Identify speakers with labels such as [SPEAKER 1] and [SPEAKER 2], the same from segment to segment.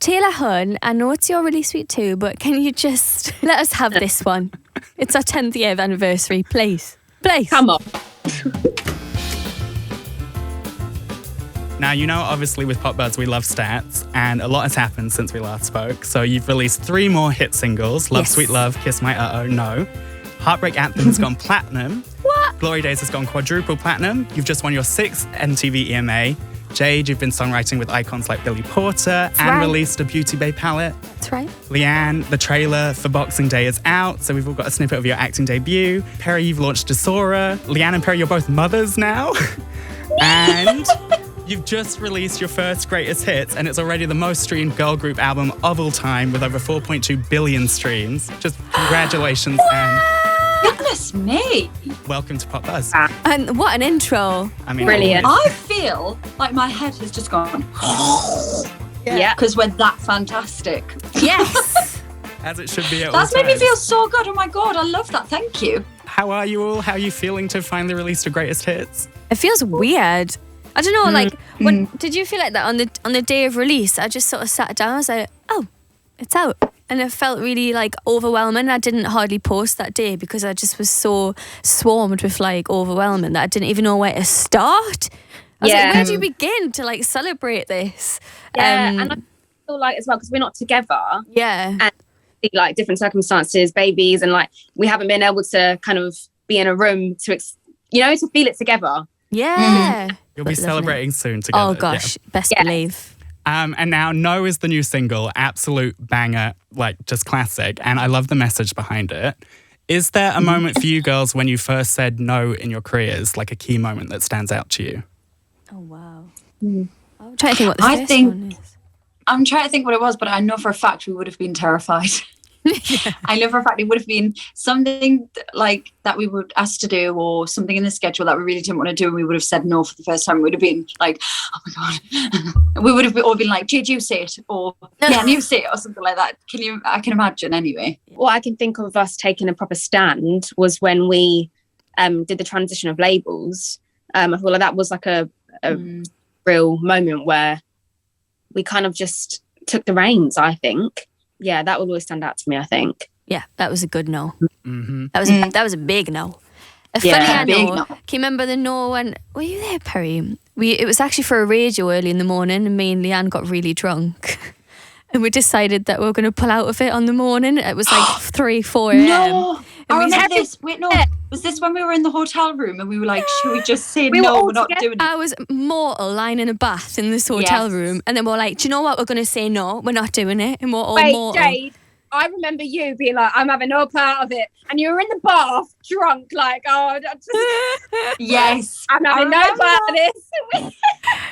[SPEAKER 1] Taylor Hun, I know it's your release week too, but can you just let us have this one? It's our 10th year anniversary, please. Please.
[SPEAKER 2] Come on.
[SPEAKER 3] Now, you know, obviously with Pop Buzz, we love stats, and a lot has happened since we last spoke. So you've released 3 more hit singles. Love,
[SPEAKER 1] Yes.
[SPEAKER 3] Sweet Love, Kiss My Uh-Oh, No. Heartbreak Anthem has gone platinum.
[SPEAKER 1] What?
[SPEAKER 3] Glory Days has gone quadruple platinum. You've just won your 6th MTV EMA. Jade, you've been songwriting with icons like Billy Porter and
[SPEAKER 1] right.
[SPEAKER 3] released a Beauty Bay palette.
[SPEAKER 1] That's right.
[SPEAKER 3] Leigh-Anne, the trailer for Boxing Day is out, so we've all got a snippet of your acting debut. Perrie, you've launched Desora. Leigh-Anne and Perrie, you're both mothers now. And you've just released your first greatest hits, and it's already the most streamed girl group album of all time with over 4.2 billion streams. Just congratulations and
[SPEAKER 4] Goodness me.
[SPEAKER 3] welcome to Pop Buzz.
[SPEAKER 1] And what an intro.
[SPEAKER 3] I mean,
[SPEAKER 2] Brilliant.
[SPEAKER 4] I feel like my head has just gone.
[SPEAKER 2] Yeah.
[SPEAKER 4] Because we're that fantastic.
[SPEAKER 1] Yes.
[SPEAKER 3] as it should be at all
[SPEAKER 4] That's made me
[SPEAKER 3] times.
[SPEAKER 4] feel so good. Oh my God, I love that. Thank you.
[SPEAKER 3] How are you all? How are you feeling to finally release your greatest hits?
[SPEAKER 1] It feels weird. I don't know, like, when did you feel like that on the day of release? I just sort of sat down, I was like, oh, it's out. And it felt really like overwhelming. I didn't hardly post that day because I just was so swarmed with like overwhelming that I didn't even know where to start. I was like, where do you begin to like celebrate this?
[SPEAKER 2] Yeah, and I feel like as well, because we're not together,
[SPEAKER 1] Yeah.
[SPEAKER 2] and like different circumstances, babies, and like we haven't been able to kind of be in a room to, to feel it together.
[SPEAKER 1] Yeah.
[SPEAKER 3] You'll be
[SPEAKER 1] Lovely.
[SPEAKER 3] celebrating soon together.
[SPEAKER 1] Oh gosh, best
[SPEAKER 2] Yeah.
[SPEAKER 1] believe.
[SPEAKER 3] And now No is the new single, absolute banger, like just classic. And I love the message behind it. Is there a moment for you girls when you first said no in your careers, like a key moment that stands out to you?
[SPEAKER 1] Oh wow. I'm trying to think what the
[SPEAKER 4] I
[SPEAKER 1] first
[SPEAKER 4] think-
[SPEAKER 1] one is.
[SPEAKER 4] I'm trying to think what it was, but I know for a fact we would have been terrified. I know for a fact it would have been something like that we would ask to do, or something in the schedule that we really didn't want to do, and we would have said no for the first time. We would have been like, oh my God. We would have all been like, Jade, you say it, or yeah, you say it, or something like that. I can imagine anyway.
[SPEAKER 2] What I can think of us taking a proper stand was when we did the transition of labels. I feel like that was like a real moment where we kind of just took the reins, I think. Yeah, that would always stand out to me, I think.
[SPEAKER 1] Yeah, that was a good no.
[SPEAKER 3] Mm-hmm.
[SPEAKER 1] That was a big no. A
[SPEAKER 4] Yeah,
[SPEAKER 1] funny I
[SPEAKER 4] big
[SPEAKER 1] know.
[SPEAKER 4] no.
[SPEAKER 1] Can you remember the no when were you there, Perrie? It was actually for a radio early in the morning, and me and Leigh-Anne got really drunk. And we decided that we were going to pull out of it on the morning. It was like 3, 4 a.m.
[SPEAKER 4] No,
[SPEAKER 1] And
[SPEAKER 4] I
[SPEAKER 1] we
[SPEAKER 4] remember this. Wait, no. Was this when we were in the hotel room and we were like, should we just say
[SPEAKER 2] We were
[SPEAKER 4] no,
[SPEAKER 2] all
[SPEAKER 4] we're not
[SPEAKER 2] together.
[SPEAKER 4] doing it?
[SPEAKER 1] I was mortal lying in a bath in this hotel
[SPEAKER 4] Yes.
[SPEAKER 1] room. And then we're like, do you know what? We're going to say no. We're not doing it. And we're all
[SPEAKER 2] Wait,
[SPEAKER 1] mortal.
[SPEAKER 2] Jade, I remember you being like, I'm having no part of it. And you were in the bath, drunk, like, oh,
[SPEAKER 4] Yes.
[SPEAKER 2] I'm having no
[SPEAKER 4] remember
[SPEAKER 2] part of this.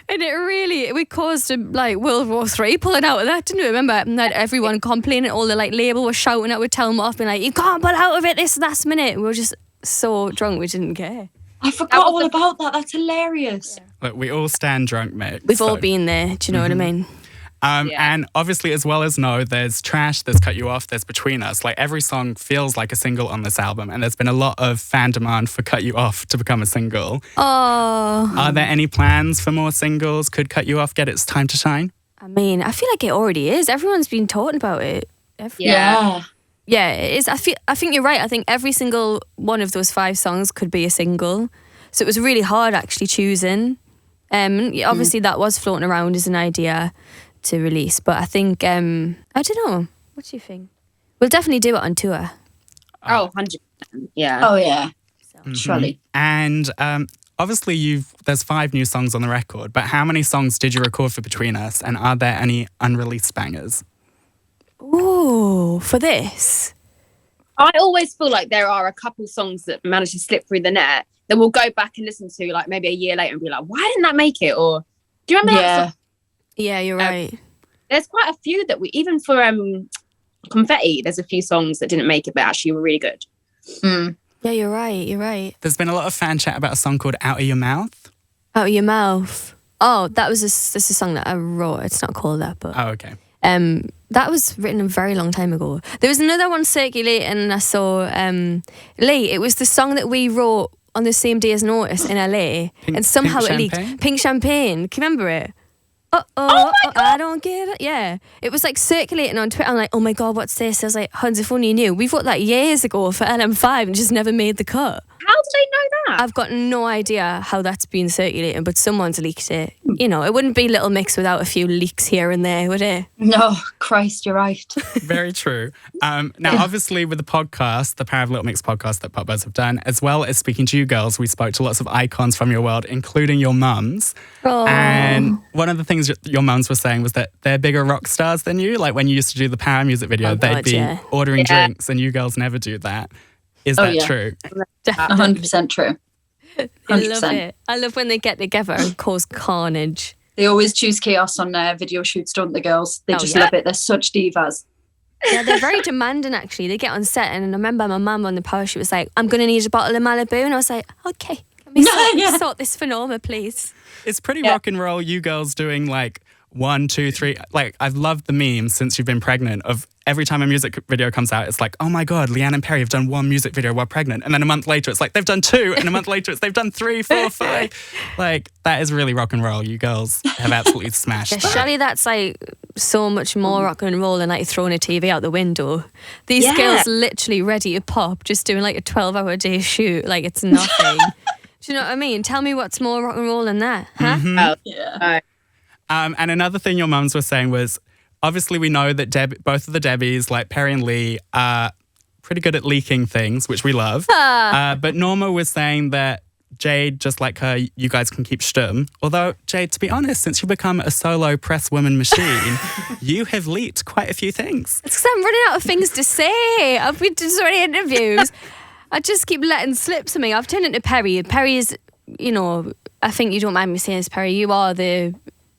[SPEAKER 1] And we caused like World War III pulling out of that, didn't we? Remember? And that everyone complaining, all the like label was shouting out, we'd tell them off, being like, you can't pull out of it this last minute. We were just so drunk, we didn't care.
[SPEAKER 4] I forgot all about that. That's hilarious.
[SPEAKER 3] Look, we all stand drunk, mate.
[SPEAKER 1] We've all been there, do you know what I mean?
[SPEAKER 3] And obviously, as well as No, there's Trash, there's Cut You Off, there's Between Us. Like, every song feels like a single on this album, and there's been a lot of fan demand for Cut You Off to become a single.
[SPEAKER 1] Oh,
[SPEAKER 3] Are there any plans for more singles? Could Cut You Off get its time to shine?
[SPEAKER 1] I mean, I feel like it already is. Everyone's been talking about it.
[SPEAKER 2] Yeah.
[SPEAKER 1] Yeah, it is. I think you're right. I think every single one of those 5 songs could be a single. So it was really hard actually choosing. Obviously that was floating around as an idea to release, but I think I don't know. What do you think? We'll definitely do it on tour.
[SPEAKER 2] Oh, 100%. Yeah.
[SPEAKER 4] Oh, yeah. Surely.
[SPEAKER 3] And obviously, there's 5 new songs on the record, but how many songs did you record for Between Us, and are there any unreleased bangers?
[SPEAKER 1] Ooh, for this.
[SPEAKER 2] I always feel like there are a couple songs that manage to slip through the net that we'll go back and listen to like maybe a year later and be like, why didn't that make it? Or do you remember that
[SPEAKER 4] Yeah.
[SPEAKER 2] song?
[SPEAKER 1] Yeah, you're right.
[SPEAKER 2] There's quite a few that even for Confetti, there's a few songs that didn't make it but actually were really good.
[SPEAKER 1] Yeah, you're right. You're right.
[SPEAKER 3] There's been a lot of fan chat about a song called Out of Your Mouth.
[SPEAKER 1] Out of your mouth. Oh, that's a song that I wrote. It's not called that, but
[SPEAKER 3] Oh, okay.
[SPEAKER 1] that was written a very long time ago. There was another one circulating, and I saw Lee. It was the song that we wrote on the same day as Notice in LA, and somehow
[SPEAKER 3] Pink
[SPEAKER 1] it leaked.
[SPEAKER 3] Champagne?
[SPEAKER 1] Pink Champagne. Can you remember it? I don't give it. Yeah. It was like circulating on Twitter. I'm like, oh my God, what's this? I was like, Hans, if only you knew. We wrote that years ago for LM5 and just never made the cut.
[SPEAKER 2] How did they know that?
[SPEAKER 1] I've got no idea how that's been circulating, but someone's leaked it. You know, it wouldn't be Little Mix without a few leaks here and there, would it?
[SPEAKER 4] No, Christ, you're right.
[SPEAKER 3] Very true. Now, obviously, with the podcast, the Power of Little Mix podcast that Pop Buzz have done, as well as speaking to you girls, we spoke to lots of icons from your world, including your mums.
[SPEAKER 1] Oh.
[SPEAKER 3] And one of the things your mums were saying was that they're bigger rock stars than you. Like when you used to do the Power music video, they'd be ordering drinks and you girls never do that. Is that true?
[SPEAKER 1] Definitely.
[SPEAKER 4] 100% true. 100%.
[SPEAKER 1] I love it. I love when they get together and cause carnage.
[SPEAKER 4] They always choose chaos on their video shoots, don't the girls? They just love it. They're such divas.
[SPEAKER 1] Yeah, they're very demanding, actually. They get on set, and I remember my mum on the Power shoot was like, I'm going to need a bottle of Malibu. And I was like, okay, let me sort this for Norma, please.
[SPEAKER 3] It's pretty rock and roll, you girls doing like 1, 2, 3. Like, I've loved the memes since you've been pregnant of every time a music video comes out, it's like, oh my God, Leigh-Anne and Perrie have done 1 music video while pregnant. And then a month later, it's like, they've done 2. And a month later, they've done 3, 4, 5. Like, that is really rock and roll. You girls have absolutely smashed that.
[SPEAKER 1] Surely that's like so much more rock and roll than like throwing a TV out the window. These girls literally ready to pop, just doing like a 12-hour day shoot. Like, it's nothing. Do you know what I mean? Tell me what's more rock and roll than that, huh?
[SPEAKER 3] Mm-hmm.
[SPEAKER 2] Oh, yeah.
[SPEAKER 3] And another thing your mums were saying was, obviously we know that both of the Debbies, like Perrie and Leigh, are pretty good at leaking things, which we love. But Norma was saying that Jade, just like her, you guys can keep stum. Although, Jade, to be honest, since you become a solo press woman machine, you have leaked quite a few things.
[SPEAKER 1] It's because I'm running out of things to say. I've been to so many interviews. I just keep letting slip something. I've turned into Perrie. Perrie is, you know, I think you don't mind me saying this, Perrie, you are the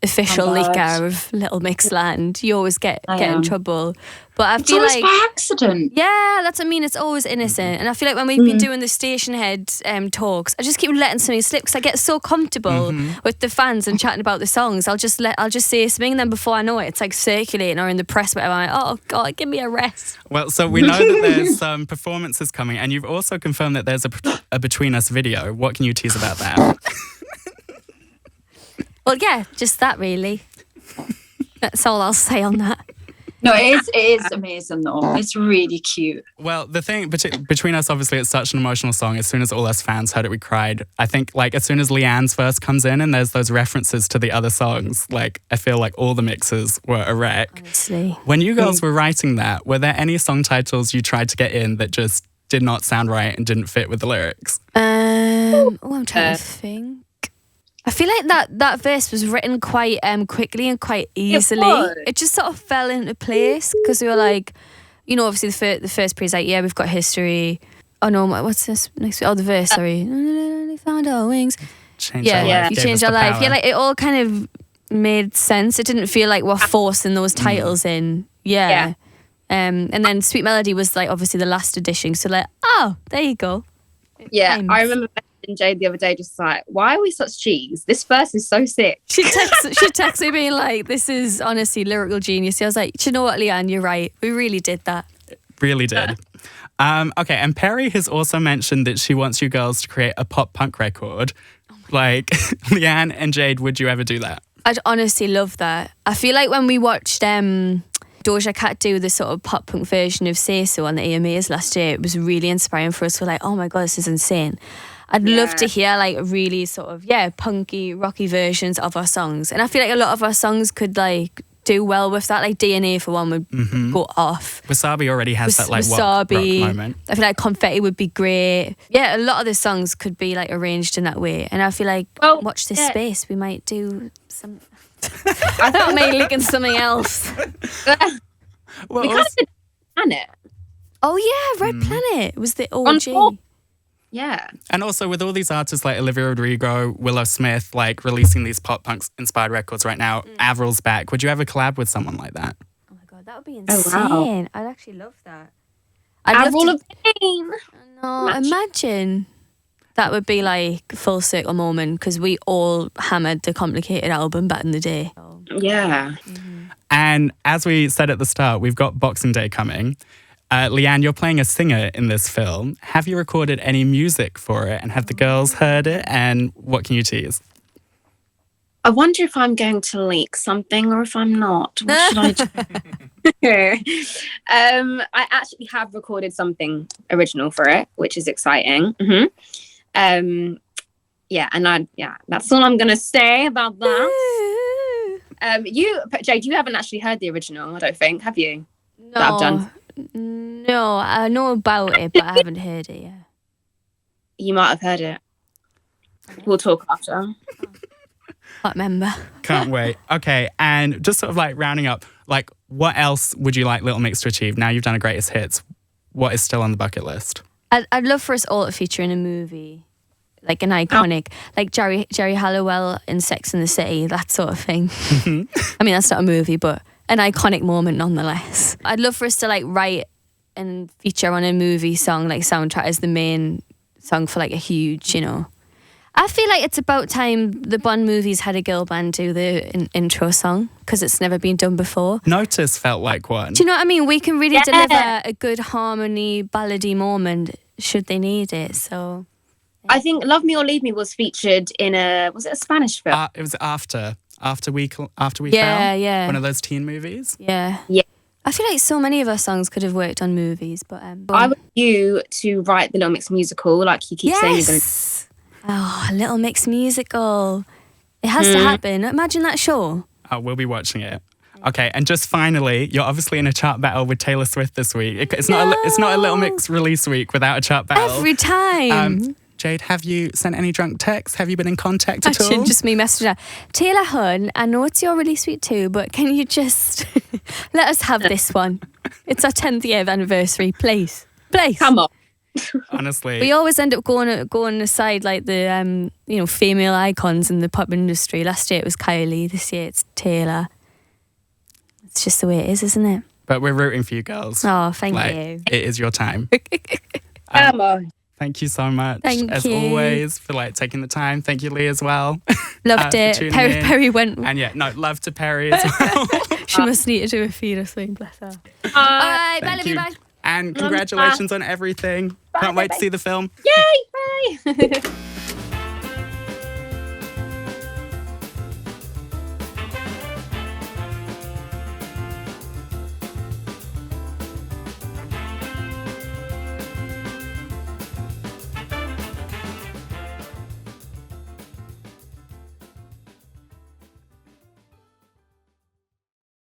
[SPEAKER 1] official leaker of Little Mix Land. You always get in trouble. But I feel like...
[SPEAKER 4] It's always by accident.
[SPEAKER 1] Yeah, that's what I mean. It's always innocent. And I feel like when we've been doing the station head talks, I just keep letting something slip because I get so comfortable with the fans and chatting about the songs. I'll just say something, and then before I know it, it's like circulating or in the press, whatever. I'm like, oh God, give me a rest.
[SPEAKER 3] Well, so we know that there's some performances coming, and you've also confirmed that there's a Between Us video. What can you tease about that?
[SPEAKER 1] Well, yeah, just that really. That's all I'll say on that.
[SPEAKER 4] No, it is amazing though. It's really cute.
[SPEAKER 3] Well, the thing Between Us, obviously, it's such an emotional song. As soon as all us fans heard it, we cried. I think, like, as soon as Leigh-Anne's verse comes in and there's those references to the other songs, like, I feel like all the mixes were a wreck.
[SPEAKER 1] Honestly.
[SPEAKER 3] When you girls were writing that, were there any song titles you tried to get in that just did not sound right and didn't fit with the lyrics?
[SPEAKER 1] I'm trying to think. I feel like that verse was written quite quickly and quite easily. It just sort of fell into place because we were like, you know, obviously the first pre is like, yeah, we've got history. Oh no, what's this next? Oh, the verse, sorry. They found our wings.
[SPEAKER 3] Change our life.
[SPEAKER 1] You changed our life. Yeah, like it all kind of made sense. It didn't feel like we're forcing those titles in. Yeah. And then Sweet Melody was like obviously the last edition. So like, oh, there you go.
[SPEAKER 2] Yeah, I remember messaging Jade the other day, just like, why are we such cheese? This verse is so sick.
[SPEAKER 1] She texted me being like, this is honestly lyrical genius. I was like, do you know what, Leigh-Anne, you're right. We really did that.
[SPEAKER 3] Really did. Okay, and Perrie has also mentioned that she wants you girls to create a pop punk record. Like, Leigh-Anne and Jade, would you ever do that?
[SPEAKER 1] I'd honestly love that. I feel like when we watched Doja Cat do the sort of pop punk version of Say So on the AMAs last year, it was really inspiring for us. We're like, oh my God, this is insane. I'd love to hear like really sort of, punky, rocky versions of our songs. And I feel like a lot of our songs could like do well with that. Like DNA for one would go off.
[SPEAKER 3] Wasabi already has that like rock moment.
[SPEAKER 1] I feel like Confetti would be great. Yeah, a lot of the songs could be like arranged in that way. And I feel like, watch this space, we might do some... I thought maybe leaking something else.
[SPEAKER 2] We kind of did Planet.
[SPEAKER 1] Oh yeah, Red Planet was the OG.
[SPEAKER 2] Yeah.
[SPEAKER 3] And also with all these artists like Olivia Rodrigo, Willow Smith, like releasing these pop punk inspired records right now, Avril's back. Would you ever collab with someone like that?
[SPEAKER 1] Oh my God, that would be insane.
[SPEAKER 2] Oh, wow.
[SPEAKER 1] I'd actually love that.
[SPEAKER 2] Avril Lavigne.
[SPEAKER 1] No, imagine. That would be like full circle moment because we all hammered the Complicated album back in the day.
[SPEAKER 2] Yeah.
[SPEAKER 3] And as we said at the start, we've got Boxing Day coming. Leigh-Anne, you're playing a singer in this film. Have you recorded any music for it? And have the girls heard it? And what can you tease?
[SPEAKER 2] I wonder if I'm going to leak something or if I'm not. What should I do? I actually have recorded something original for it, which is exciting. Yeah, and that's all I'm gonna say about that. Jade, you haven't actually heard the original, I don't think, have you?
[SPEAKER 1] No,
[SPEAKER 2] That I've done.
[SPEAKER 1] No, I know about it, but I haven't heard it yet.
[SPEAKER 2] You might have heard it. We'll talk after.
[SPEAKER 1] Can't remember.
[SPEAKER 3] Can't wait. Okay, and just sort of like rounding up, like what else would you like Little Mix to achieve? Now you've done a greatest hits. What is still on the bucket list?
[SPEAKER 1] I'd love for us all to feature in a movie, like an iconic, like Jerry Halliwell in Sex and the City, that sort of thing. I mean, that's not a movie, but an iconic moment nonetheless. I'd love for us to like write and feature on a movie song, like soundtrack as the main song for like a huge, I feel like it's about time the Bond movies had a girl band do the intro song, because it's never been done before.
[SPEAKER 3] Notice felt like one.
[SPEAKER 1] Do you know what I mean? We can really deliver a good harmony, ballady moment should they need it. So
[SPEAKER 2] I think Love Me or Leave Me was featured in was it a Spanish film?
[SPEAKER 3] It was after we fell.
[SPEAKER 1] Yeah.
[SPEAKER 3] One of those teen movies.
[SPEAKER 1] Yeah.
[SPEAKER 2] Yeah.
[SPEAKER 1] I feel like so many of our songs could have worked on movies, but
[SPEAKER 2] I want you to write the Little Mix musical, like you keep saying you're going to.
[SPEAKER 1] Oh, a Little Mix musical. It has to happen. Imagine that show.
[SPEAKER 3] Oh, we'll be watching it. Okay, and just finally, you're obviously in a chart battle with Taylor Swift this week. It's not a Little Mix release week without a chart battle.
[SPEAKER 1] Every time.
[SPEAKER 3] Jade, have you sent any drunk texts? Have you been in contact at all?
[SPEAKER 1] Actually, just me messaging her. Taylor Hun, I know it's your release week too, but can you just let us have this one? It's our 10th year anniversary, please.
[SPEAKER 2] Come on.
[SPEAKER 3] Honestly.
[SPEAKER 1] We always end up going aside like the female icons in the pop industry. Last year it was Kylie, this year it's Taylor. It's just the way it is, isn't it?
[SPEAKER 3] But we're rooting for you girls.
[SPEAKER 1] Oh, thank you.
[SPEAKER 3] It is your time.
[SPEAKER 2] Come on.
[SPEAKER 3] Thank you so much,
[SPEAKER 1] Thank you.
[SPEAKER 3] always, for taking the time. Thank you, Leigh, as well.
[SPEAKER 1] Loved it. Perrie went.
[SPEAKER 3] And love to Perrie as well.
[SPEAKER 1] She must need to do a feed or something, bless her. All right, bye, love you, bye.
[SPEAKER 3] And congratulations on everything. Can't wait to see the film.
[SPEAKER 2] Yay! Bye!